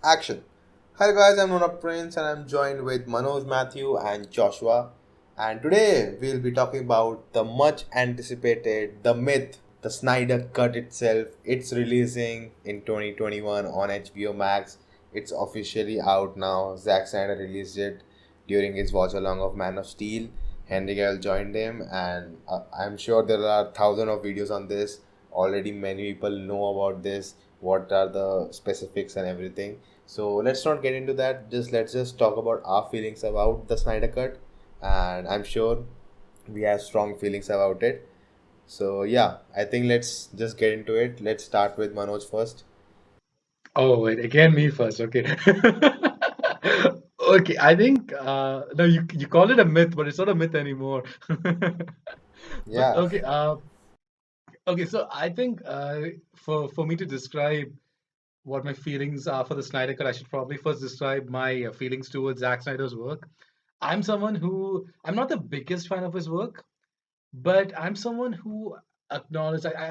Action. Hi guys, I'm Nona Prince and I'm joined with Manoj Matthew and Joshua. And today we'll be talking about the much anticipated, the myth, the Snyder Cut itself. It's releasing in 2021 on HBO Max. It's officially out now. Zack Snyder released it during his watch along of Man of Steel. Henry Cavill joined him, and I'm sure there are thousands of videos on this. Already, many people know about this. What are the specifics and everything? So let's not get into that. Let's just talk about our feelings about the Snyder Cut, and I'm sure we have strong feelings about it. So yeah, I think let's just get into it. Let's start with Manoj first. Oh, wait, again me first. Okay. Okay, I think no, you call it a myth, but it's not a myth anymore. But Yeah. okay, so I think for me to describe what my feelings are for the Snyder Cut, I should probably first describe my feelings towards Zack Snyder's work. I'm not the biggest fan of his work, but I'm someone who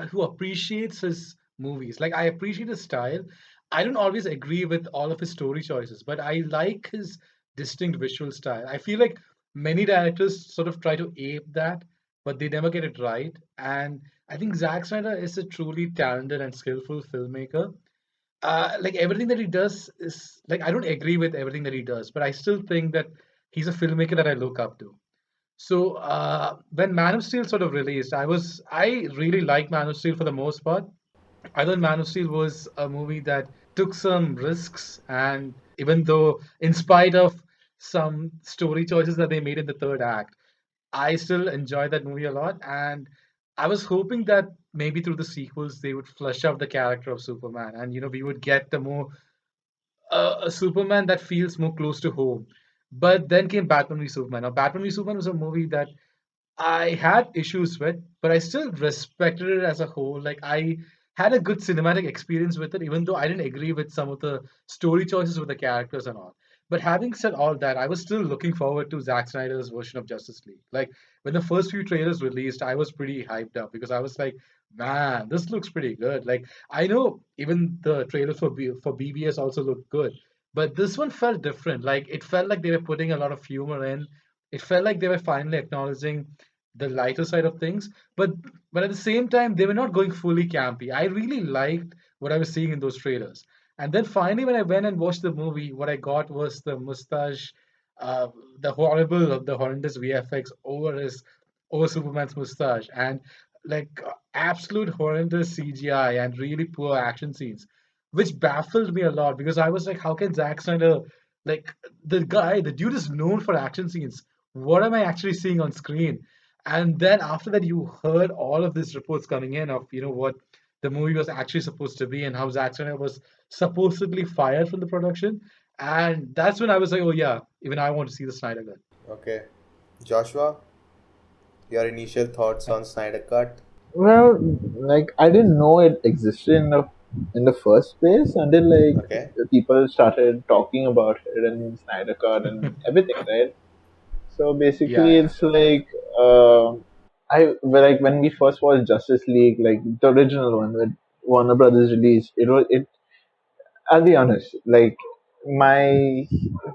who appreciates his movies. Like I appreciate his style. I don't always agree with all of his story choices, but I like his distinct visual style. I feel like many directors sort of try to ape that, but they never get it right. And I think Zack Snyder is a truly talented and skillful filmmaker. Like everything that he does is like I don't agree with everything that he does, but I still think that he's a filmmaker that I look up to. So when Man of Steel sort of released, I really liked Man of Steel for the most part. I thought Man of Steel was a movie that took some risks, and even though, in spite of some story choices that they made in the third act, I still enjoyed that movie a lot. And I was hoping that maybe through the sequels they would flesh out the character of Superman, and we would get a Superman that feels more close to home. But then came Batman v Superman. Now, Batman v Superman was a movie that I had issues with, but I still respected it as a whole. Like I had a good cinematic experience with it, even though I didn't agree with some of the story choices with the characters and all. But having said all that, I was still looking forward to Zack Snyder's version of Justice League. Like when the first few trailers released, I was pretty hyped up because I was like, man, this looks pretty good. Like I know even the trailers for BBS also looked good, but this one felt different. Like it felt like they were putting a lot of humor in. It felt like they were finally acknowledging the lighter side of things, but at the same time they were not going fully campy. I really liked what I was seeing in those trailers. And then finally when I went and watched the movie, what I got was the mustache, uh, the horrendous VFX over Superman's mustache, and like absolute horrendous CGI and really poor action scenes, which baffled me a lot because I was like, how can Zack Snyder, like the dude is known for action scenes, what am I actually seeing on screen? And then after that, you heard all of these reports coming in of what the movie was actually supposed to be and how Zack Snyder was supposedly fired from the production. And that's when I was like, oh yeah, even I want to see the Snyder Cut. Okay. Joshua, your initial thoughts on Snyder Cut? Well, like I didn't know it existed in the first place until like Okay. the people started talking about it and Snyder Cut and everything, right? So basically, Yeah, it's like like when we first watched Justice League, like the original one with Warner Brothers released, it. I'll be honest, like my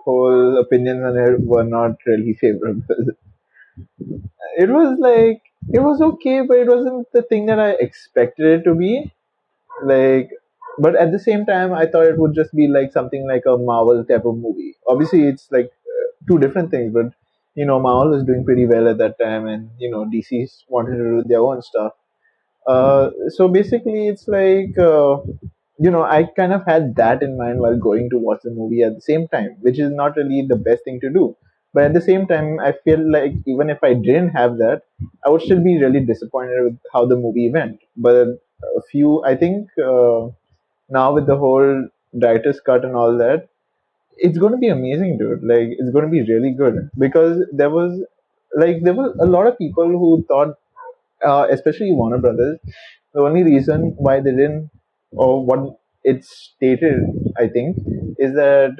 whole opinions on it were not really favorable. It was like it was okay, but it wasn't the thing that I expected it to be. Like, but at the same time, I thought it would just be like something like a Marvel type of movie. Obviously, it's like two different things, but Marvel was doing pretty well at that time, and DC wanted to do their own stuff. So basically, it's like I kind of had that in mind while going to watch the movie at the same time, which is not really the best thing to do. But at the same time, I feel like even if I didn't have that, I would still be really disappointed with how the movie went. But I think now with the whole director's cut and all that, it's going to be amazing, dude. Like, it's going to be really good because there was a lot of people who thought especially Warner Brothers, the only reason why they didn't, or what it's stated, I think, is that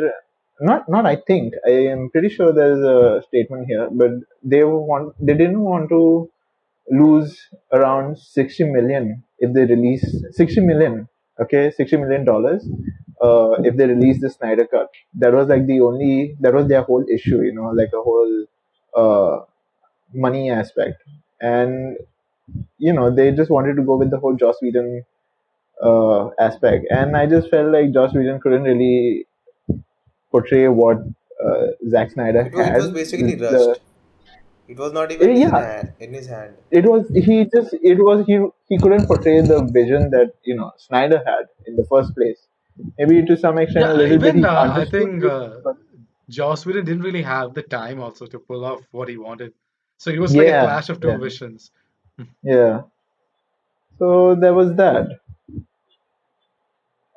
not I think I am pretty sure there's a statement here, but they didn't want to lose around 60 million if they release 60 million Okay, $60 million. If they release the Snyder cut, that was like that was their whole issue, like a whole uh, money aspect, and they just wanted to go with the whole Joss Whedon aspect, and I just felt like Joss Whedon couldn't really portray what Zack Snyder It was had. basically The rushed. It was not even Yeah, in his hand. it was he couldn't portray the vision that Snyder had in the first place. Maybe to some extent, a Yeah, little bit even he I understood think it, but Joss Whedon didn't really have the time also to pull off what he wanted. So it was like a yeah, clash of two yeah, visions. yeah. So there was that,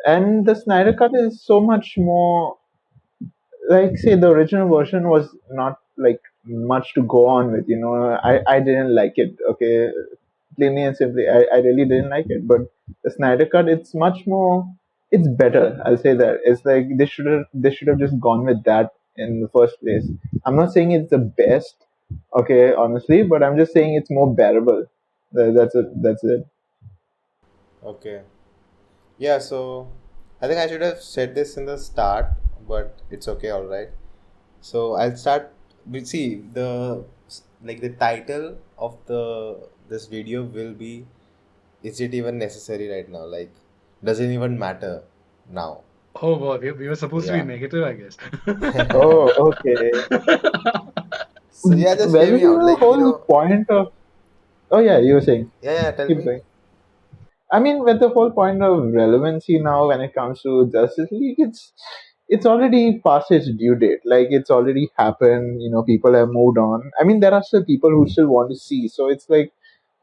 and the Snyder cut is so much more, like, say, the original version was not like much to go on with. I didn't like it. Okay, plainly and simply, I really didn't like it. But the Snyder cut, it's much more, it's better. I'll say that. It's like they should have just gone with that in the first place. I'm not saying it's the best, okay, honestly, but I'm just saying it's more bearable. That's it. That's it. Okay. Yeah, so I think I should have said this in the start, but it's okay, all right. So I'll start. We see the title of the this video will be, is it even necessary right now? Like, does it even matter now? Oh boy, we were supposed to be Yeah. negative, I guess. Oh, okay. So yeah, just Where hear was me out. the Like, whole point of? Oh yeah, you were saying. yeah, yeah. Tell Keep me. going. I mean, with the whole point of relevancy now when it comes to Justice League, it's already past its due date. Like it's already happened. People have moved on. I mean, there are still people who still want to see. So it's like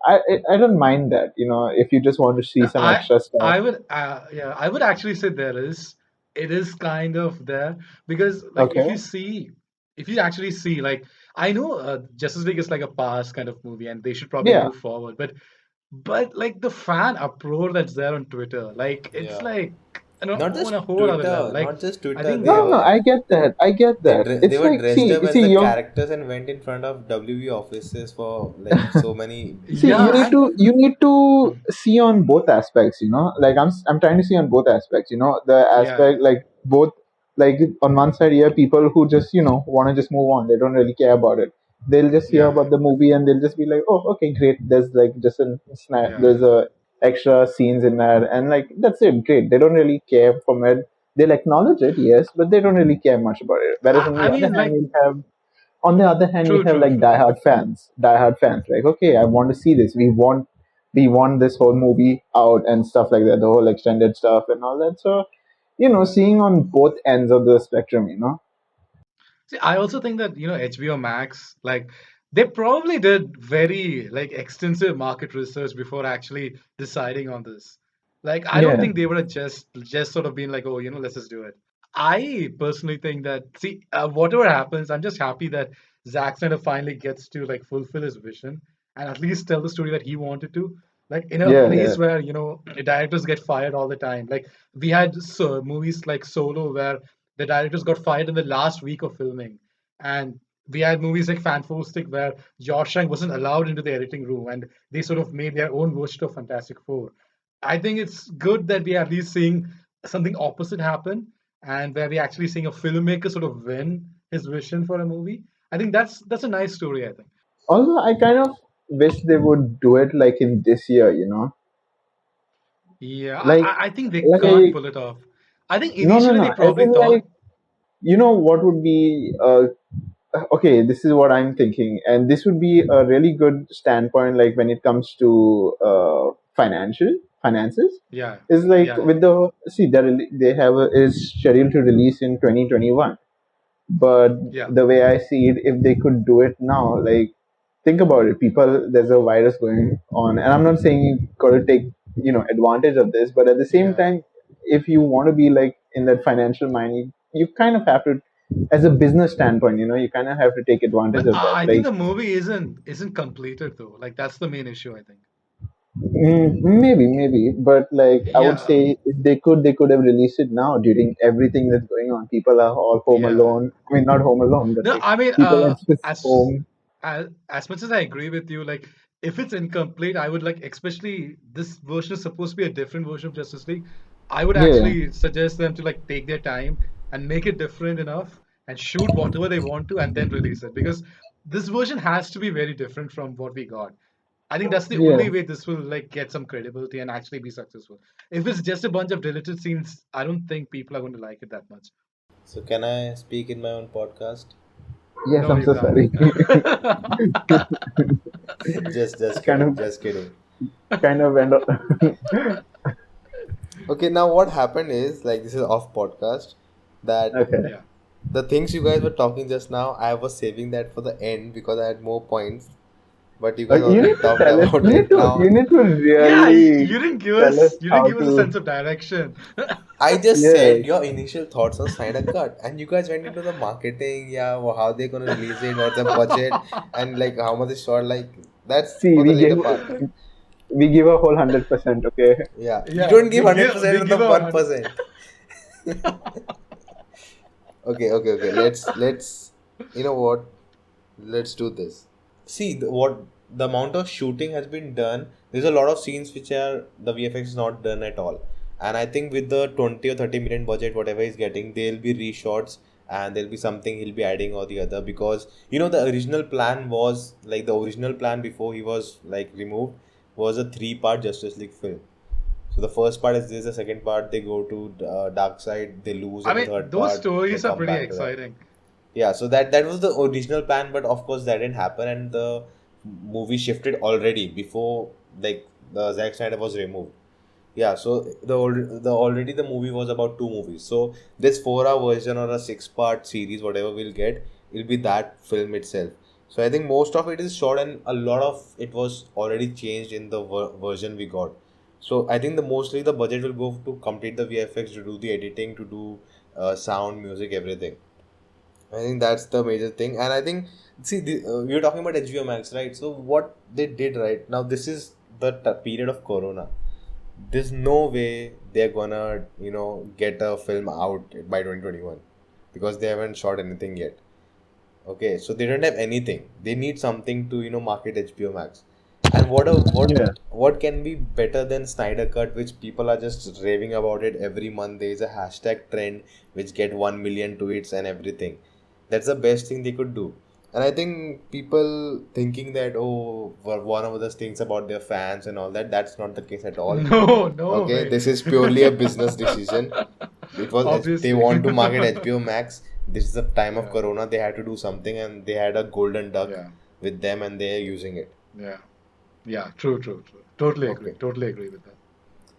I don't mind that. If you just want to see No, some extra stuff. I would yeah, I would actually say it is kind of there because like Okay. if you actually see like I know Justice League is like a past kind of movie and they should probably Yeah. move forward, but like the fan uproar that's there on Twitter, like it's Yeah. like Not on just a whole other level. Twitter, Like not just I Twitter. think No, no, I get that. I get that. They It's were like, dressed up as see, the you characters and went in front of WB offices for like so many see, you yeah, need years. to you need to and see on both aspects. Like I'm trying to see on both aspects. The yeah, aspect, like both, like on one side, you have people who just want to just move on. They don't really care about it. They'll just hear yeah, about the movie and they'll just be like, oh, okay, great. There's like just a snap. yeah, There's a extra scenes in there, and like that's it. Great. They don't really care from it. They'll acknowledge it, yes, but they don't really care much about it. Whereas on the I other mean hand, like you true, have true, like true. diehard fans. Like, okay, I want to see this. We want this whole movie out and stuff like that. The whole extended stuff and all that. So, seeing on both ends of the spectrum. See, I also think that, HBO Max, like they probably did very like extensive market research before actually deciding on this. Like I don't Yeah, think they would have just sort of been like, oh, let's just do it. I personally think that see, whatever happens, I'm just happy that Zack Snyder finally gets to like fulfill his vision and at least tell the story that he wanted to. Like in a yeah, yeah. place where directors get fired all the time. Like we had movies like Solo where the directors got fired in the last week of filming, and we had movies like Fantastic where Josh Trank wasn't allowed into the editing room, and they sort of made their own version of Fantastic Four. I think it's good that we are at least seeing something opposite happen, and where we're actually seeing a filmmaker sort of win his vision for a movie. I think that's a nice story. I think. Although I kind of wish they would do it like in this year. Yeah, Like, I think they can't like pull it off. I think no, no, initially no. they As probably in, thought, like, what would be okay, this is what I'm thinking, and this would be a really good standpoint, like when it comes to finances. yeah, Is like yeah, yeah, with the see that they have is scheduled to release in 2021, but yeah, the way I see it, if they could do it now, like think about it, people, there's a virus going on, and I'm not saying you got to take advantage of this, but at the same yeah. time, if you want to be like in that financial mind, you kind of have to, as a business standpoint, you kind of have to take advantage But of that. I think Like, the movie isn't completed though. Like that's the main issue. I think. maybe, but like I would Yeah, say, if they could have released it now during everything that's going on. People are all home yeah. alone. I mean, not home alone, but No, like I mean, people are just as home. as much as I agree with you, like if it's incomplete, I would like, especially this version is supposed to be a different version of Justice League. I would Yeah, actually suggest them to like take their time and make it different enough and shoot whatever they want to and then release it, because this version has to be very different from what we got. I think that's the yeah. only way this will like get some credibility and actually be successful. If it's just a bunch of deleted scenes, I don't think people are going to like it that much. So can I speak in my own podcast? Yes, No, I'm you so can't. sorry. Just kind kidding, of, just kidding. kind of went. Okay, now what happened is, like, this is off podcast, that Okay. Yeah. the things you guys were talking just now, I was saving that for the end because I had more points, but you guys You already need to talked tell us. about it You now. need to Yeah, really tell us you didn't how give us a to. sense of direction. I just said Yes. your initial thoughts on Snyder Cut, and you guys went into the marketing, yeah, how they're gonna release it, what's the budget, and like how much is short. Like that's See, for the later part. we give a whole 100%. Okay. Yeah, you Yeah, don't give 100% we on the give a 1%. Okay. Let's. You know what? Let's do this. See the amount of shooting has been done. There's a lot of scenes which are the VFX is not done at all, and I think with the 20 or 30 million budget, whatever he's getting, there'll be reshots and there'll be something he'll be adding or the other, because the original plan was like the original plan before he was like removed was a three-part Justice League film. So the first part is this, the second part they go to dark side, they lose, I and the mean, third those part they stories are come pretty back to that. exciting. Yeah, so that was the original plan, but of course that didn't happen, and the movie shifted already before like the Zack Snyder was removed. Yeah, so the already the movie was about two movies. So this 4 hour version or a 6 part series, whatever we'll get, will be that film itself. So I think most of it is short, and a lot of it was already changed in the version we got. So I think the mostly the budget will go to complete the VFX, to do the editing, to do sound, music, everything. I think that's the major thing, and I think we were talking about HBO Max, right? So what they did right now, this is the period of Corona. There's no way they're gonna get a film out by 2021 because they haven't shot anything yet. Okay, so they don't have anything. They need something to market HBO Max. And Yeah. what can be better than Snyder Cut, which people are just raving about it every month. There is a hashtag trend which get 1 million tweets and everything. That's the best thing they could do. And I think people thinking that, oh, one of those things about their fans and all that, that's not the case at all. No, no Okay, way. this is purely a business decision. They Obviously. want to market HBO Max. This is the time of Yeah, Corona. They had to do something, and they had a golden duck yeah, with them, and they are using it. yeah, yeah. True. Okay. Totally agree with that.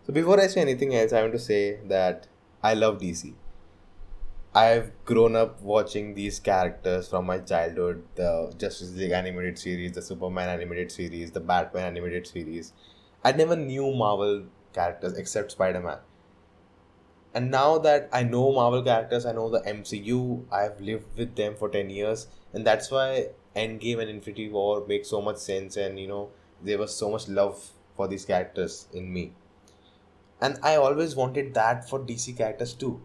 So before I say anything else, I want to say that I love DC. I've grown up watching these characters from my childhood: the Justice League animated series, the Superman animated series, the Batman animated series. I never knew Marvel characters except Spider-Man. And now that I know Marvel characters, I know the MCU, I've lived with them for 10 years. And that's why Endgame and Infinity War make so much sense. And, there was so much love for these characters in me. And I always wanted that for DC characters too.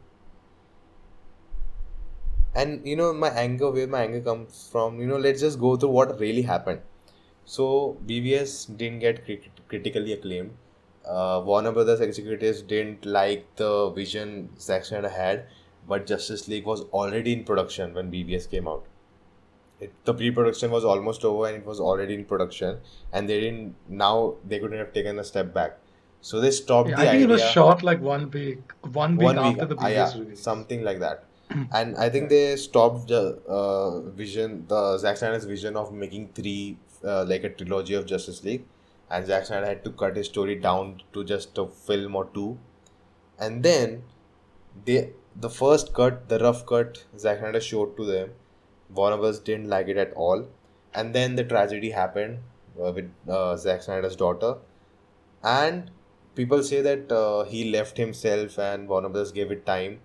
And, where my anger comes from, let's just go through what really happened. So, BVS didn't get critically acclaimed. Warner Brothers executives didn't like the vision Zack Snyder had, but Justice League was already in production when BVS came out. The pre-production was almost over and it was already in production, and they didn't. Now they couldn't have taken a step back, so they stopped Yeah, the I think it was idea. shot like one week 1 week, after the yeah, previous release. something like that. And I think Yeah, they stopped the Zack Snyder's vision of making three, like a trilogy of Justice League, and Zack Snyder had to cut his story down to just a film or two. And then the first cut, the rough cut, Zack Snyder showed to them. Warner Bros. Didn't like it at all, and then the tragedy happened with Zack Snyder's daughter, and people say that he left himself and Warner Bros. Gave it time,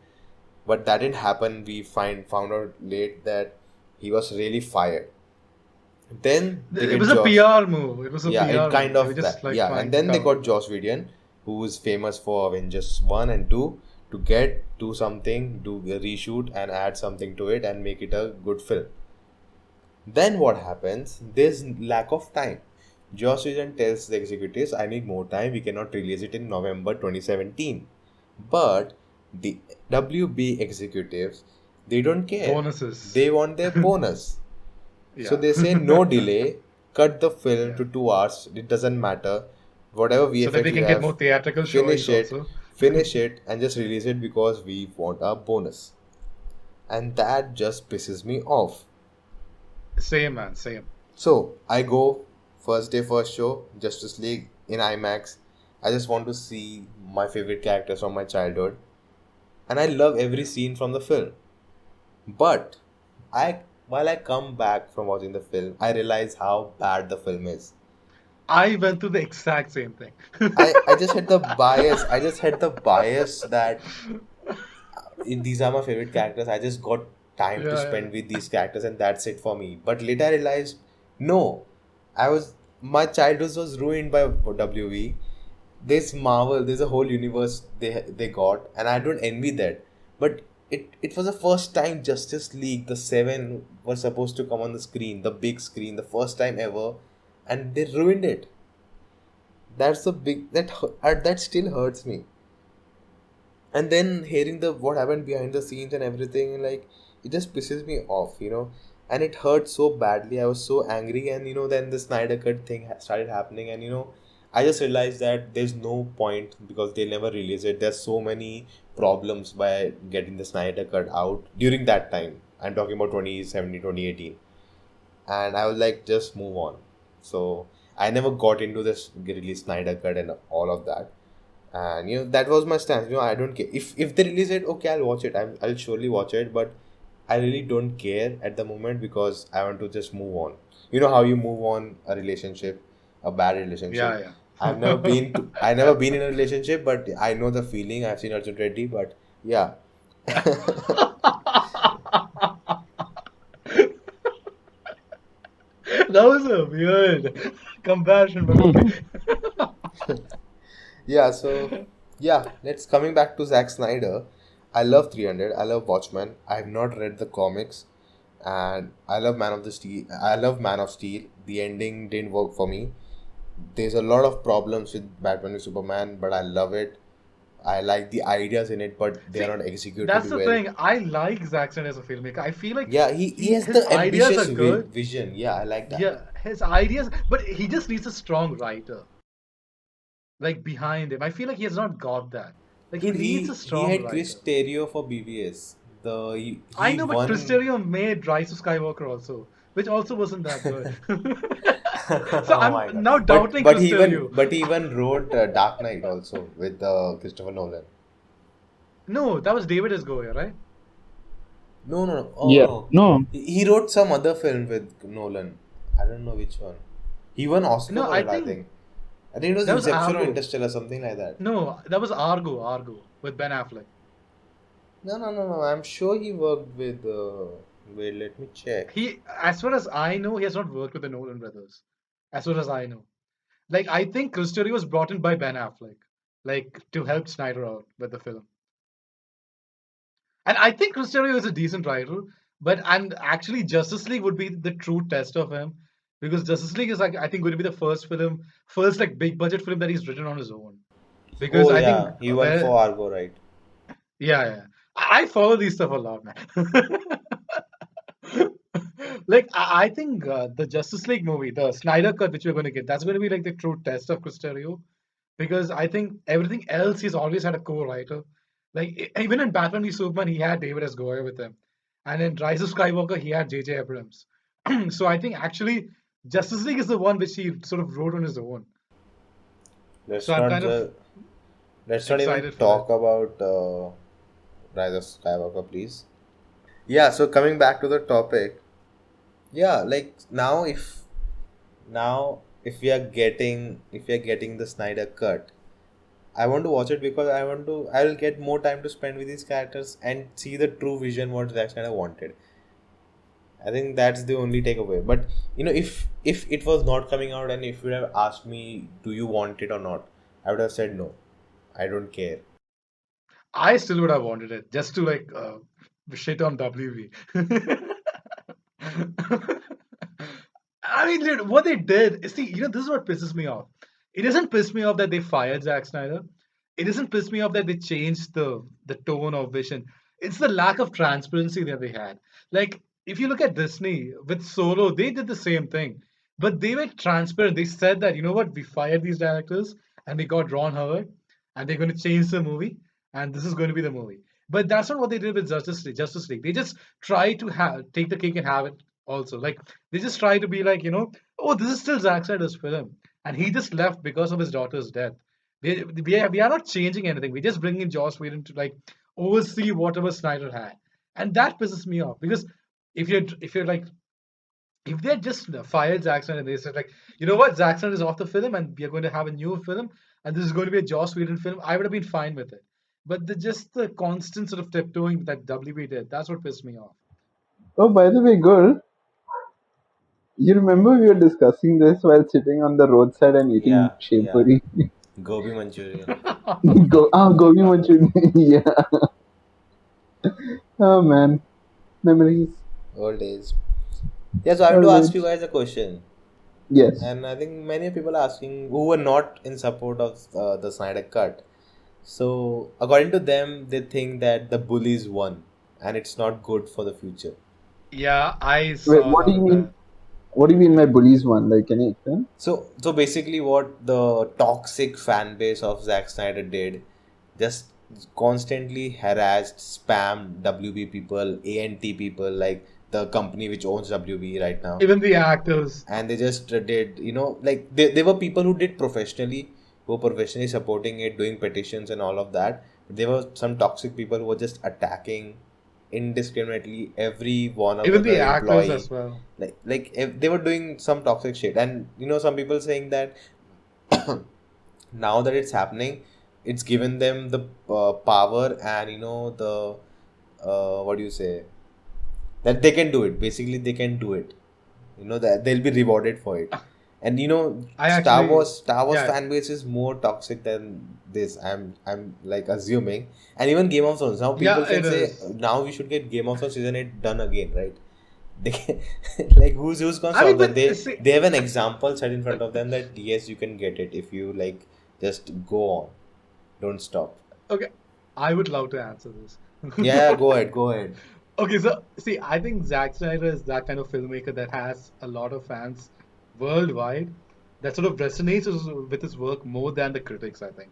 but that didn't happen. We found out late that he was really fired. Then they it get was a Josh. PR move. It was a Yeah, it PR kind move. They were of just that. like Yeah, and trying to then they cover got it up. Joss Whedon, who is famous for Avengers 1 and 2, to do something, do a reshoot and add something to it and make it a good film. Then what happens? There's lack of time. Joss Whedon tells the executives, I need more time, we cannot release it in November 2017. But the WB executives, they don't care. Bonuses. They want their bonus. So Yeah. they say no delay, cut the film Yeah. to 2 hours, it doesn't matter. Whatever So that VFX we you can get have, more theatrical finish showings it, also. finish it, and just release it because we want our bonus. And that just pisses me off. Same, man, same. So I go first day, first show, Justice League in IMAX. I just want to see my favorite characters from my childhood, and I love every scene from the film. But I, while I come back from watching the film, I realize how bad the film is. I went through the exact same thing. I just had the bias. I just had the bias that these are my favorite characters. I just got time to Yeah, yeah. spend with these characters, and that's it for me. But later I realized, no, I was my childhood was ruined by WV. There's Marvel. There's a whole universe they got, and I don't envy that. But it was the first time Justice League, the seven, was supposed to come on the screen, the big screen, the first time ever, and they ruined it. That's the big that still hurts me. And then hearing the what happened behind the scenes and everything, like it just pisses me off, and it hurt so badly. I was so angry, and then the Snyder cut thing started happening, and I just realized that there's no point because they never release it. There's so many problems by getting the Snyder cut out during that time. I'm talking about 2017, 2018, and I was like, just move on. So I never got into this release Snyder cut and all of that. And that was my stance. I don't care if they release it. Okay, I'll watch it. I'll surely watch it, but I really don't care at the moment because I want to just move on. You know how you move on a relationship, a bad relationship. Yeah, I yeah. never been in a relationship, but I know the feeling. I've seen Arjun Reddy, but yeah. That was a weird comparison, but okay. Yeah, so yeah, let's coming back to Zack Snyder. I love 300. I love Watchmen. I have not read the comics, and I love Man of the Steel. I love Man of Steel. The ending didn't work for me. There's a lot of problems with Batman v Superman, but I love it. I like the ideas in it, but they are See, not executed that's the well. thing. I like Zack Snyder as a filmmaker. I feel like Yeah, he has his the ideas are ambitious good. vision. Yeah, I like that. Yeah, his ideas, but he just needs a strong writer like behind him. I feel like he has not got that. Like he Dude, needs a he strong had Chris writer. Terrio for BVS. I He know, but Chris won. Terrio made Rise of Skywalker also, which also wasn't that good. So Oh I'm my god! now But doubting but Chris he even Terrio. but he even wrote Dark Knight also with Christopher Nolan. No, that was David S. Goya, right? No, no, no. Oh Yeah. no, No. he wrote some other film with Nolan. I don't know which one. He won Oscar No, for I it, I think think. I think it was that was Inception or Argo. Interstellar, something like that. No, that was Argo with Ben Affleck. No, no, no, no. I'm sure he worked with. Wait, let me check. He, as far as I know, he has not worked with the Nolan brothers. As far as I know, like I think Chris Terrio was brought in by Ben Affleck, like to help Snyder out with the film. And I think Chris Terrio is a decent writer, but and actually Justice League would be the true test of him because Justice League is like I think going to be the first film, first like big budget film that he's written on his own. Because Oh I think yeah, he won for Argo, right? yeah, yeah. I follow these stuff a lot, man. Like I think the Justice League movie, the Snyder cut, which we're going to get, that's going to be like the true test of Chris Terrio, because I think everything else he's always had a co-writer. Like even in Batman v Superman, he had David S. Goyer with him, and in Rise of Skywalker, he had J.J. Abrams. So I think actually Justice League is the one which he sort of wrote on his own. So Let's I'm not kind of just let's not even excited for it. talk about Rise of Skywalker, please. Yeah. So coming back to the topic, yeah, like now if we are getting the Snyder cut, I want to watch it because I will get more time to spend with these characters and see the true vision what Zack Snyder wanted. I think that's the only takeaway. But if it was not coming out and if you would have asked me, do you want it or not, I would have said no. I don't care. I still would have wanted it just to like shit on WB. I mean, dude, what they did, see, this is what pisses me off. It doesn't piss me off that they fired Zack Snyder. It doesn't piss me off that they changed the tone of vision. It's the lack of transparency that they had. Like, if you look at Disney with Solo, they did the same thing, but they were transparent. They said that, you know what, we fired these directors and we got Ron Howard, and they're going to change the movie, and this is going to be the movie. But that's not what they did with Justice League. Justice League. They just try to have take the cake and have it also. Like, they just try to be like, oh, this is still Zack Snyder's film, and he just left because of his daughter's death. We are not changing anything. We're just bringing Joss Whedon to like oversee whatever Snyder had, and that pisses me off because if you're like if they had just fired Zack Snyder and they said like, you know what, Zack Snyder is off the film and we are going to have a new film and this is going to be a Joss Whedon film, I would have been fine with it. But the constant sort of tiptoeing that WB did, that's what pissed me off. Oh, by the way, girl, you remember we were discussing this while sitting on the roadside and eating Yeah, shev yeah. puri? Gobi Manchurian. Gobi manchurian. Yeah. Oh man, memories. Old days. Yeah, so I have to ask you Always. guys a question. Yes. And I think many people are asking who were not in support of the Snyder Cut. So, according to them, they think that the bullies won and it's not good for the future. Yeah, I Wait, saw a what do lot you of mean? that. What do you mean by bullies one? Like, can you explain? So basically, what the toxic fan base of Zack Snyder did, just constantly harassed, spammed WB people, ANT people, like the company which owns WB right now. Even the actors. And they just did, like there were people who did professionally, who were professionally supporting it, doing petitions and all of that. But there were some toxic people who were just attacking indiscriminately every one of Even the the actors employee. as well. Like if they were doing some toxic shit, and some people saying that now that it's happening, it's given them the power and the what do you say, that they can do it. Basically, they can do it. That they'll be rewarded for it. And I Star actually, Wars Star Wars yeah, fan base is more toxic than this. I'm like assuming. And even Game of Thrones. Now people yeah, can it say is. now we should get Game of Thrones season 8 done again, right? They can, like who's gonna I mean, stop them? but They see, they have an example set in front of them that yes, you can get it if you like just go on, don't stop. okay, I would love to answer this. Yeah, go ahead, go ahead. Okay, so see, I think Zack Snyder is that kind of filmmaker that has a lot of fans worldwide that sort of resonates with his work more than the critics, I think.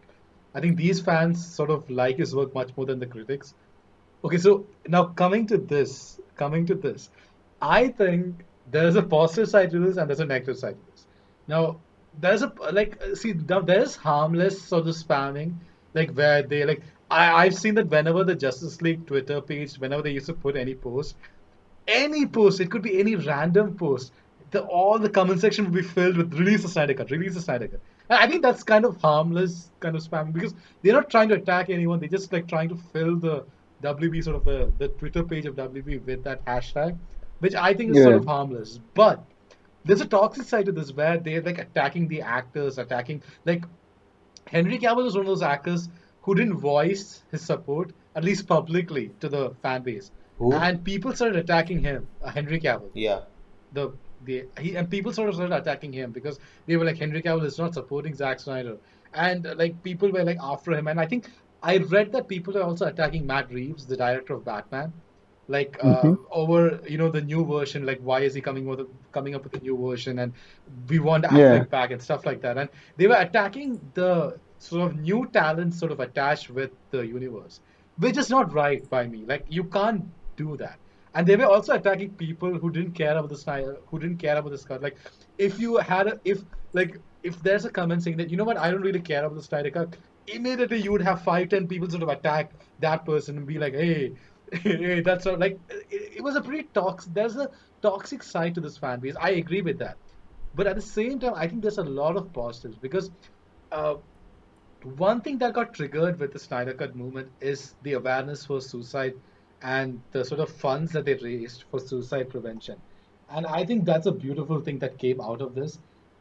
I think these fans sort of like his work much more than the critics. Okay, so now coming to this, I think there's a positive side to this and there's a negative side to this. Now, there's a like see now there's harmless sort of spamming, like where they like I've seen that whenever the Justice League Twitter page, whenever they used to put any post, it could be any random post. All the comment section would be filled with release the Snyder Cut, release the Snyder Cut. And I think that's kind of harmless kind of spam because they're not trying to attack anyone. They're just like trying to fill the WB sort of the Twitter page of WB with that hashtag, which I think is sort Yeah. of harmless. But there's a toxic side to this where they're like attacking the actors, attacking like Henry Cavill is one of those actors who didn't voice his support, at least publicly, to the fan base, Who? and people started attacking him, Henry Cavill. Yeah. The and people sort of started attacking him because they were like Henry Cavill is not supporting Zack Snyder, and like people were like after him, and I think I read that people are also attacking Matt Reeves, the director of Batman, like Mm-hmm. over the new version, like why is he coming up with a new version, and we want Yeah. Affleck back and stuff like that, and they were attacking the sort of new talent sort of attached with the universe, which is not right by me. Like you can't do that. And they were also attacking people who didn't care about the Snyder, who didn't care about the Scott. Like if you had a, if there's a comment saying that, you know what, I don't really care about the Snyder Cut, immediately you would have 5, 10 people sort of attack that person and be like, hey, hey, that's not like it was a pretty toxic. There's a toxic side to this fan base. I agree with that, but at the same time, I think there's a lot of positives because uh, one thing that got triggered with the Snyder Cut movement is the awareness for suicide and the sort of funds that they raised for suicide prevention. And I think that's a beautiful thing that came out of this.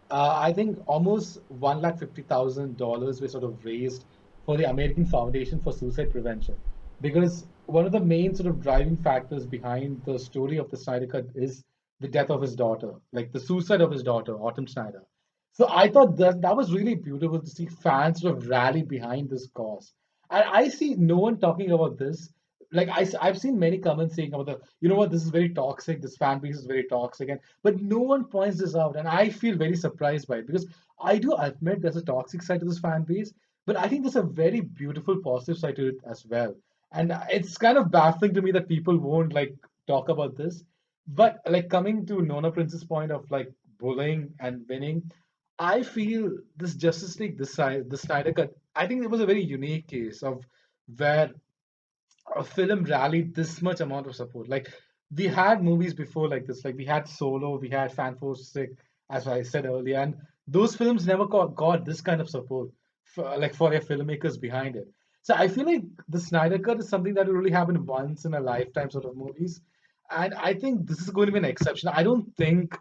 I think almost $150,000 were sort of raised for the American Foundation for Suicide Prevention. Because one of the main sort of driving factors behind the story of the Snyder Cut is the death of his daughter, like the suicide of his daughter, Autumn Snyder. So I thought that was really beautiful to see fans sort of rally behind this cause. And I see no one talking about this. Like I've seen many comments saying about you know what, this is very toxic, this fan base is very toxic, and but no one points this out, and I feel very surprised by it because I do admit there's a toxic side to this fan base, but I think there's a very beautiful positive side to it as well. And it's kind of baffling to me that people won't like talk about this. But like coming to Nona Prince's point of like bullying and winning, I feel this Justice League, this side, the Snyder Cut, I think it was a very unique case of where a film rallied this much amount of support. Like we had movies before like this, like we had Solo, we had Fan Force, as I said earlier, and those films never got this kind of support for, like for their filmmakers behind it. So I feel like the Snyder Cut is something that will really happen once in a lifetime sort of movies, and I think this is going to be an exception. I don't think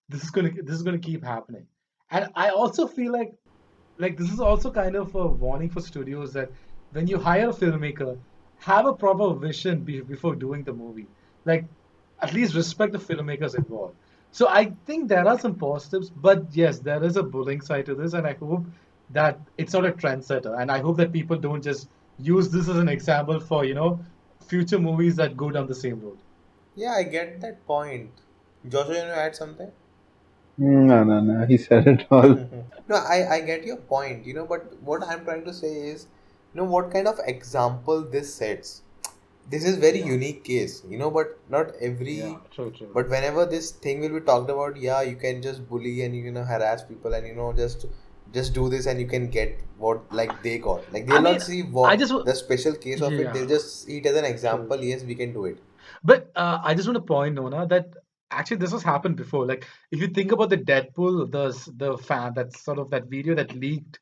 this is going to keep happening, and I also feel like this is also kind of a warning for studios that when you hire a filmmaker, have a proper vision before doing the movie. Like at least respect the filmmakers involved. So I think there are some positives, but yes, there is a bullying side to this, and I hope that it's not a trendsetter. And I hope that people don't just use this as an example for future movies that go down the same road. Yeah, I get that point. Joshua, you want to add something? No, no, no. He said it all. No, I get your point, but what I'm trying to say is, what kind of example this sets. This is very Yeah, unique case, but not yeah, every, true, true. but whenever this thing will be talked about, yeah, you can just bully and harass people and just do this and you can get what like they got. Like I they'll mean, not see I what just the special case of it. They'll yeah, just see it as an true, example. true. Yes, we can do it. But I just want to point, Nona, that actually this has happened before. Like if you think about the Deadpool, the fan that's sort of that video that leaked,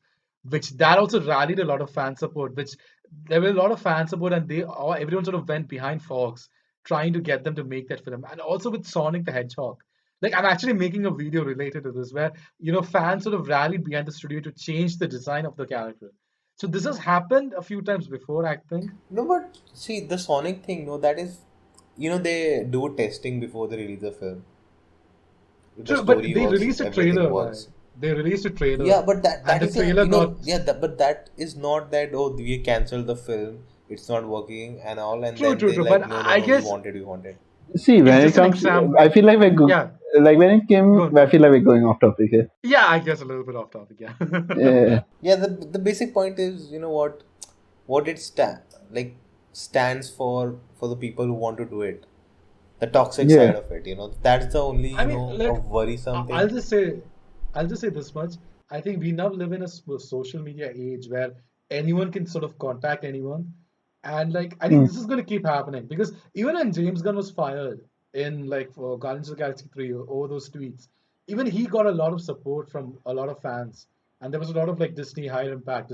which that also rallied a lot of fan support. Which there were a lot of fan support, and everyone sort of went behind Fox trying to get them to make that film. And also with Sonic the Hedgehog. Like I'm actually making a video related to this where fans sort of rallied behind the studio to change the design of the character. So this has happened a few times before, I think. No, but see the Sonic thing. No, that is, they do testing before they release the film. If the True, but story they works, if released a everything trailer, right? works. They released a trailer, Yeah, but that and that the is a trailer got but that is not that, oh, we canceled the film, it's not working and all, and true, then true, they true. like, But no, no, I no, we guess wanted, we wanted. See, it's when it just an comes, example. I feel like Yeah, like when it go came, on, go I on. feel like we're going off topic here. Yeah, I guess a little bit off topic. Yeah. Yeah. Yeah, the basic point is, what it stands for the people who want to do it. The toxic Yeah. side of it, that's the only, I mean, a like, worrisome I'll thing. just say, I'll just say this much. I think we now live in a social media age where anyone can sort of contact anyone, and like, I think Mm. this is going to keep happening because even when James Gunn was fired in like for Guardians of the Galaxy 3 over those tweets, even he got a lot of support from a lot of fans, and there was a lot of like Disney hired him back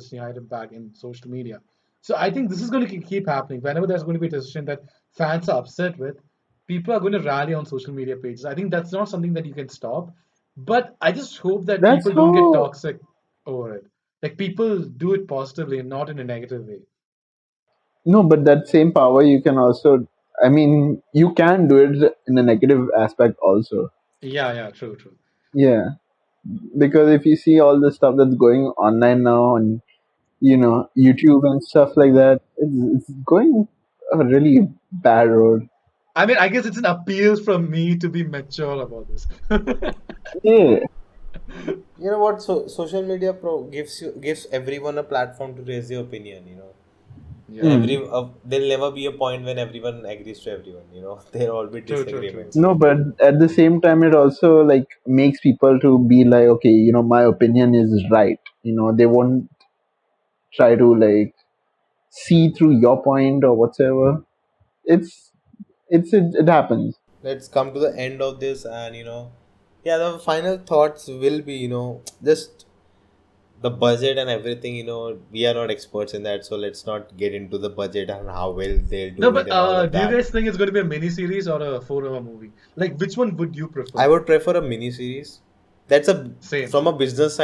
in social media. So I think this is going to keep happening. Whenever there's going to be a decision that fans are upset with, people are going to rally on social media pages. I think that's not something that you can stop. But I just hope that That's people don't get how. toxic over it. Like people do it positively and not in a negative way. No, but that same power you can also. I mean, you can do it in a negative aspect also. Yeah, yeah, true, true. Yeah, because if you see all the stuff that's going online now on YouTube and stuff like that, it's going a really bad road. I mean, I guess it's an appeal from me to be mature about this. Yeah. You know what? So social media gives everyone a platform to raise their opinion. Yeah, Mm. There'll never be a point when everyone agrees to everyone. There'll all be true, true, true. disagreements. No, but at the same time, it also like makes people to be like, okay, my opinion is right. They won't try to like see through your point or whatsoever. It's it happens. Let's come to the end of this, and yeah, the final thoughts will be, just the budget and everything. We are not experts in that, so let's not get into the budget and how well they'll No, do it but and all of do you that. guys think it's going to be a mini series or a 4 hour movie? Like, which one would you prefer? I would prefer a mini series. That's Same. from a business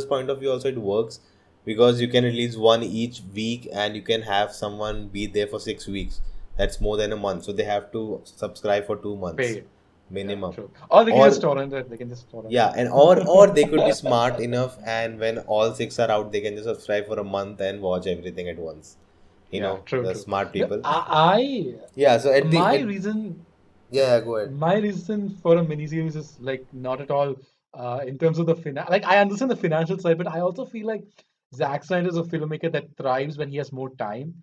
point of view also it works, because you can release one each week and you can have someone be there for 6 weeks. That's more than a month. So they have to subscribe for 2 months. Pay. Yeah, minimum. true. Or they can just Or torrent it. They can just torrent yeah, it. and or they could be smart enough, and when all six are out, they can just subscribe for a month and watch everything at once. You Yeah, know, true, the true. smart No, people. I Yeah. So at the my at reason yeah, go ahead. my reason for a miniseries is like not at all in terms of the like I understand the financial side, but I also feel like Zack Snyder is a filmmaker that thrives when he has more time,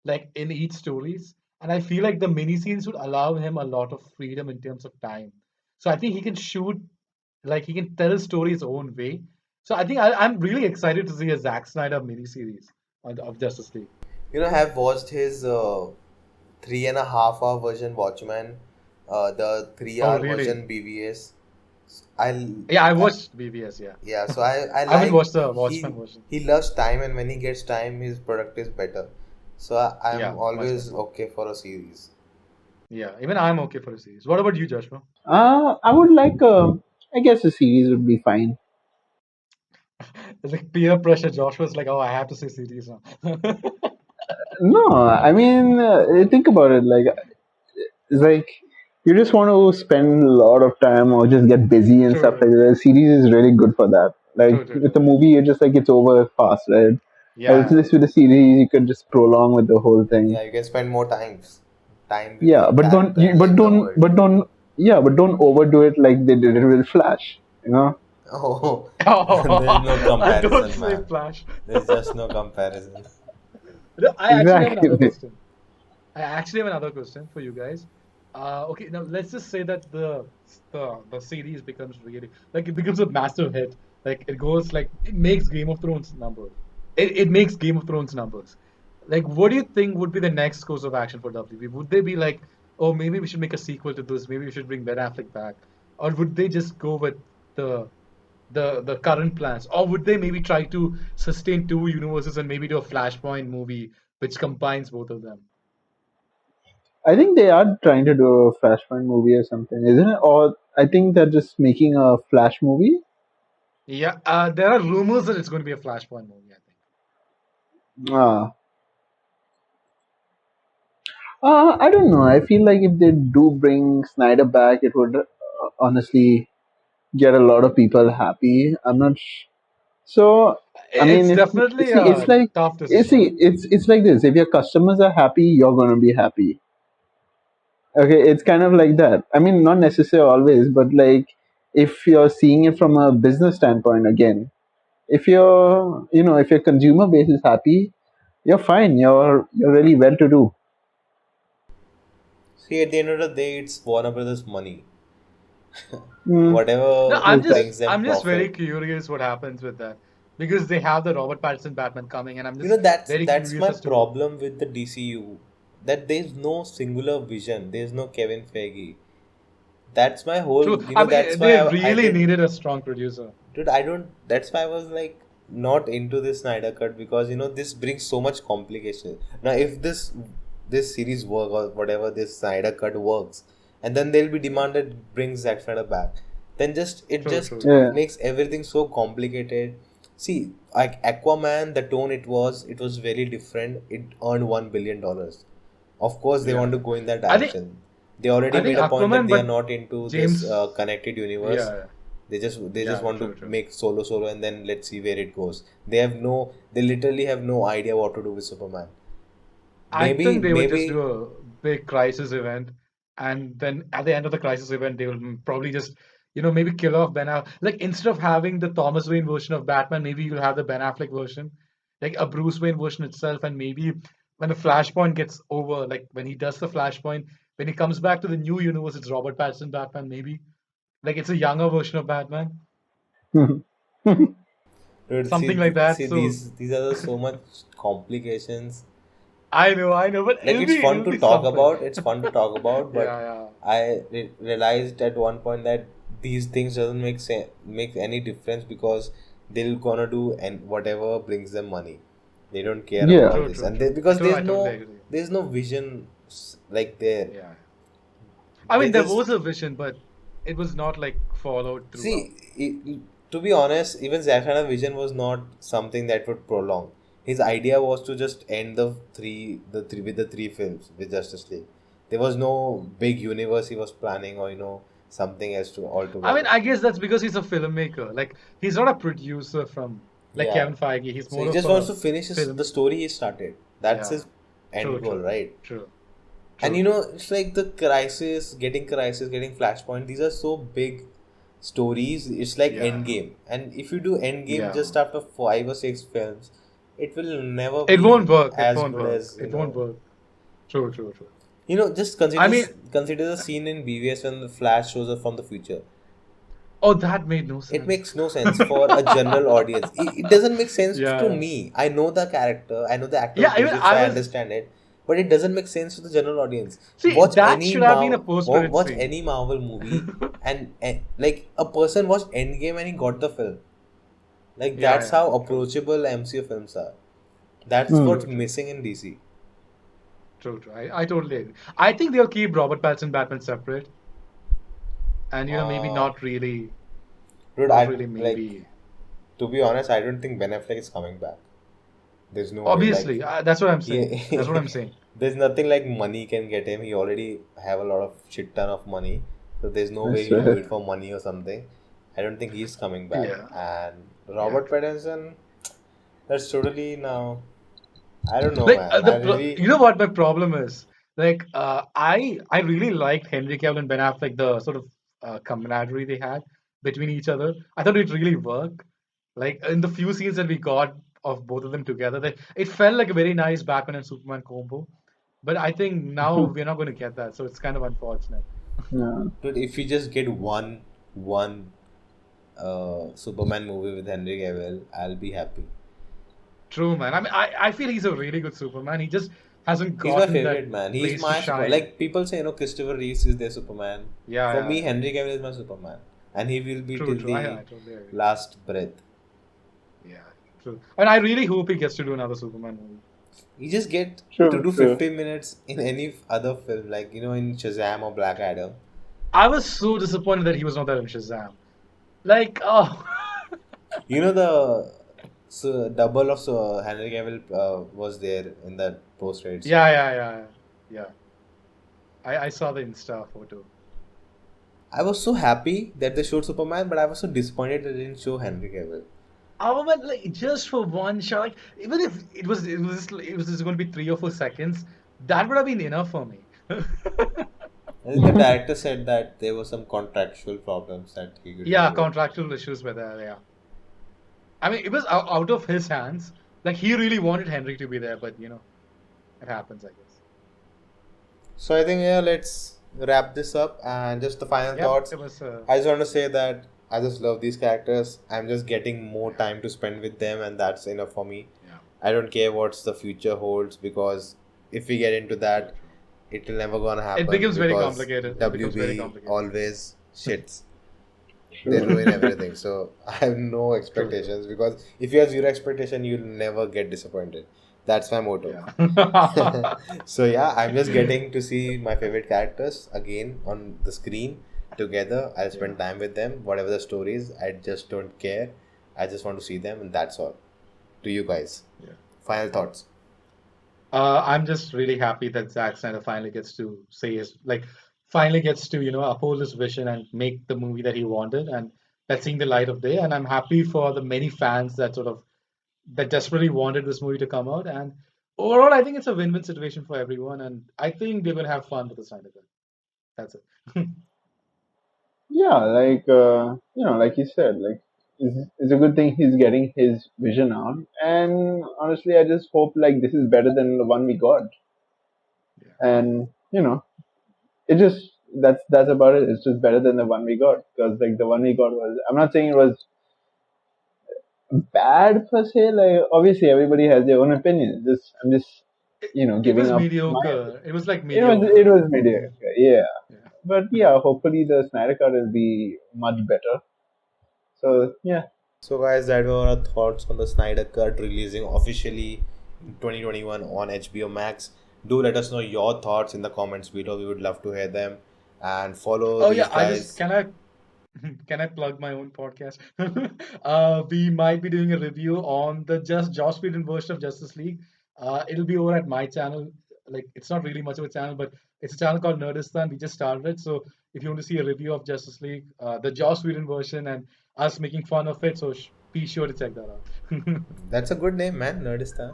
like in each stories. And I feel like the miniseries would allow him a lot of freedom in terms of time. So I think he can shoot, like he can tell a story his own way. So I think I'm really excited to see a Zack Snyder miniseries of Justice League. Have watched his 3.5 hour version Watchmen, the three Oh, hour really? version BVS. I Yeah, I watched BBS. Yeah, Yeah, so I I haven't like watched the Watchmen he version. he loves time, and when he gets time, his product is better. So I'm Yeah, much always better. okay for a series. Yeah, even I'm okay for a series. What about you, Joshua? I would like. I guess a series would be fine. It's like peer pressure. Joshua's like, oh, I have to say series now. No, I mean, think about it. Like, it's like you just want to spend a lot of time or just get busy and True, stuff like true, that. A series is really good for that. Like true, true, with true. the movie, you're just like it's over fast, right? Else, Yeah, this with the series, you could just prolong with the whole thing. Yeah, you can spend more time with Yeah, the but characters and the world. yeah, but don't overdo it like they did it with Flash. You know? Oh, there's no oh, don't comparison, say man. Flash. There's just no comparison. No, I actually have another Exactly. question. I actually have another question for you guys. Okay, now let's just say that the series becomes really like it becomes a massive hit. Like it goes like it makes Game of Thrones numbers. It makes Game of Thrones numbers. Like, what do you think would be the next course of action for WB? Would they be like, oh, maybe we should make a sequel to this. Maybe we should bring Ben Affleck back, or would they just go with the the current plans, or would they maybe try to sustain two universes and maybe do a Flashpoint movie which combines both of them? I think they are trying to do a Flashpoint movie or something, isn't it? Or I think they're just making a Flash movie. Yeah, there are rumors that it's going to be a Flashpoint movie, I think. Ah, I don't know. I feel like if they do bring Snyder back, it would honestly get a lot of people happy. I'm not. So, I mean, It's if definitely see, it's a like tough decision. it's like this. If your customers are happy, you're gonna be happy. Okay, it's kind of like that. I mean, not necessarily always, but like if you're seeing it from a business standpoint again, if if your consumer base is happy, you're fine. You're really well to do. See, at the end of the day, it's Warner Brothers' money. Mm, No, Whatever brings them I'm just very profit. curious what happens with that because they have the Robert Pattinson Batman coming, and I'm You just know, very that's curious my as to. problem with the DCU. That there's no singular vision. There's no Kevin Feige. That's my whole. True, I That's mean why they I really did. needed a strong producer. Dude, I don't. That's why I was like not into this Snyder cut, because this brings so much complication. Now, if this series work or whatever, this Snyder cut works, and then they'll be demanded bring Zack Snyder back, then it True, just true, true. yeah. makes everything so complicated. See, like Aquaman, the tone it was very different. It earned $1 billion. Of course, they want Yeah, to go in that I think direction. They already I think made a point that Aquaman, they are but not into this James. connected universe. Yeah, They just yeah, want true, to true. make solo, and then let's see where it goes. They literally have no idea what to do with Superman. I Maybe think they would just do maybe a big crisis event, and then at the end of the crisis event, they will probably just, maybe kill off Ben Affleck. Like instead of having the Thomas Wayne version of Batman, maybe you'll have the Ben Affleck version, like a Bruce Wayne version itself, and maybe when the Flashpoint gets over, like when he does the Flashpoint, when he comes back to the new universe, it's Robert Pattinson Batman, maybe like it's a younger version of Batman, dude, something like that. see So these are the so much complications. I know, but Like, it'll be something. it's fun to talk about, but Yeah, yeah. realized at one point that these things doesn't make any difference, because they're gonna do and whatever brings them money. They don't care about Yeah. all True, this, true, and true. because I totally agree. there's no vision like there. Yeah. I They mean, there just was a vision, but it was not like followed See, throughout. to be honest, even Zack Snyder's vision was not something that would prolong. His idea was to just end the three films with Justice League. There was no big universe he was planning, or something else to I mean, altogether. I guess that's because he's a filmmaker. Like, he's not a producer from like Yeah. Kevin Feige. He's So more he of just wants a to finish the film. story he started. That's Yeah. his end True, goal, true, right? true, And true, true. it's like the crisis, getting Flashpoint. These are so big stories. It's like Yeah, Endgame. And if you do Endgame yeah. just after 5 or 6 films, it will never It won't be work. It as won't good work. as, It won't work. True, true, true. just I mean, consider the scene in BVS when the Flash shows up from the future. oh, that made no It sense. makes no sense for a general audience. It doesn't make sense to Yeah, me. I know the character, I know the actor who yeah. plays Even it, so I I was. understand it. But it doesn't make sense to the general audience. See, that should have been a post-credit Watch scene. any Marvel movie, and like a person watched Endgame and he got the film. Like Yeah, that's yeah. how True, approachable MCU films are. That's Hmm. what's true, true, missing in DC. true, true. I totally agree. I think they'll keep Robert Pattinson Batman separate, and maybe Uh, Dude, not I really, like maybe. to be honest, I don't think Ben Affleck is coming back. There's no way. Obviously, that's what I'm saying. That's what He, I'm saying. there's nothing like money can get him. He already have a lot of shit ton of money, so there's no I way he'll do swear. it for money or something. I don't think he's coming back. Yeah, And yeah, Robert true. Pattinson, that's totally now. I don't know, Like man. I you really know what my problem is? Like, I really liked Henry Cavill and Ben Affleck, the sort of camaraderie they had between each other. I thought it really worked. Like in the few scenes that we got of both of them together, that it felt like a very nice Batman and Superman combo. But I think now we're not going to get that, so it's kind of unfortunate. Yeah. dude, if we just get one Superman movie with Henry Cavill, I'll be happy. True, man. I mean, I feel he's a really good Superman. He just hasn't He's my gotten that favorite man. He's place to my super. shine. Like people say, Christopher Reeves is their Superman. Yeah, For yeah, me, yeah. Henry Cavill is my Superman, and he will be True, till true. the I totally agree. last breath. Yeah, true. And I really hope he gets to do another Superman movie. You just get to True, do true. 15 minutes in any other film, like in Shazam or Black Adam. I was so disappointed that he was not there in Shazam. Like, oh, The double of Henry Cavill was there in that post credit scene. yeah, yeah, yeah, yeah. I saw the Insta photo. I was so happy that they showed Superman, but I was so disappointed they didn't show Henry Cavill. Oh, but like just for one shot, like even if it was just going to be 3 or 4 seconds, that would have been enough for me. I think the director said that there were some contractual problems that he couldn't Yeah, do it. contractual issues were there. Yeah, I mean it was out of his hands. Like he really wanted Henry to be there, but it happens, I guess. So I think let's wrap this up and just the final Yep, thoughts. it was. I just want to say that I just love these characters. I'm just getting more time to spend with them, and that's enough for me. Yeah, I don't care what's the future holds because if we get into true, that, true. it will never gonna It happen becomes very because complicated. It becomes very WB complicated. always shits. They True. ruin everything. So I have no True, true. expectations because if you have zero expectation, you'll never get disappointed. That's my motto. Yeah. So yeah, I'm just getting to see my favorite characters again on the screen together. I'll Yeah. spend time with them. Whatever the story is, I just don't care. I just want to see them, and that's all. To you guys. Yeah. Final thoughts. I'm just really happy that Zack Snyder finally gets to finally gets to, uphold his vision and make the movie that he wanted, and that's seeing the light of day. And I'm happy for the many fans that desperately wanted this movie to come out. And overall, I think it's a win-win situation for everyone, and I think they're gonna have fun with the Snyder Cut. That's it. Yeah, like you said, like it's a good thing he's getting his vision out. And honestly, I just hope like this is better than the one we got. Yeah. And it just that's about it. It's just better than the one we got because like the one we got was. I'm not saying it was bad per se. Like obviously everybody has their own opinion. Just I'm just It giving was up my mediocre. opinion. It was like It mediocre. was mediocre, yeah. Yeah. But yeah, hopefully the Snyder Cut will be much better. So yeah, So guys, that were our thoughts on the Snyder Cut releasing officially in 2021 on HBO Max. Do let us know your thoughts in the comments below. We would love to hear them. And follow Oh these yeah, I just guys. can I can I plug my own podcast? We might be doing a review on the just Joss Whedon version of Justice League. It'll be over at my channel. like it's not really much of a channel, but it's a channel called Nerdistan. We just started it, so if you want to see a review of Justice League, the Joss Whedon version, and us making fun of it, so be sure to check that out. That's a good name, man. Nerdistan.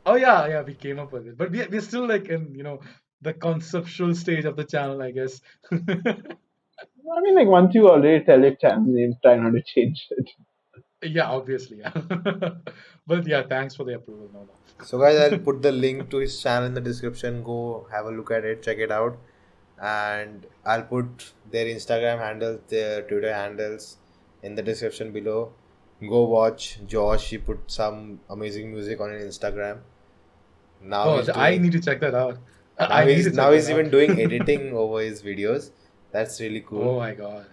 Oh yeah, yeah, we came up with it, but we're still like in the conceptual stage of the channel, I guess. I mean, like once you already tell it channel name, try not to change it. Yeah, obviously, yeah. But yeah, thanks for the approval, Nona. So, guys, I'll put the link to his channel in the description. Go have a look at it, check it out, and I'll put their Instagram handles, their Twitter handles in the description below. Go watch Josh. He put some amazing music on his Instagram. Now Oh, he's I doing. need to check that out. Now I need he's to now check that he's out. even doing editing over his videos. That's really cool. Oh my God.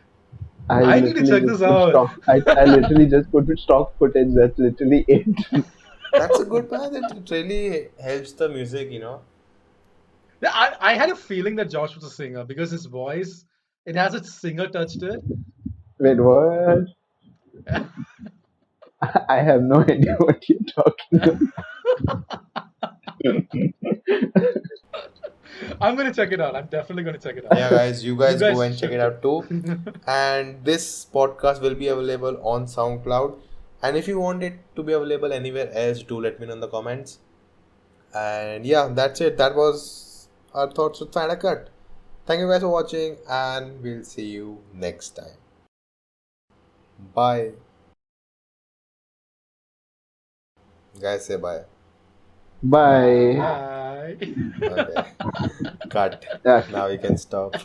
I I need to literally check just this put out. stock. I literally just put stock footage. That's literally it. That's a good part. It really helps the music. Yeah, I had a feeling that Josh was a singer because his voice, it has a singer touch to it. Wait, what? I have no idea what you're talking I'm gonna check it out. I'm definitely gonna check it out. Yeah, guys, you You guys go guys and check it should too. out too. And this podcast will be available on SoundCloud. And if you want it to be available anywhere else, do let me know in the comments. And yeah, that's it. That was our thoughts with Final Cut. Thank you guys for watching, and we'll see you next time. Bye. Guys, say bye. Bye. Bye. Okay. Cut. Yeah. Now we can stop.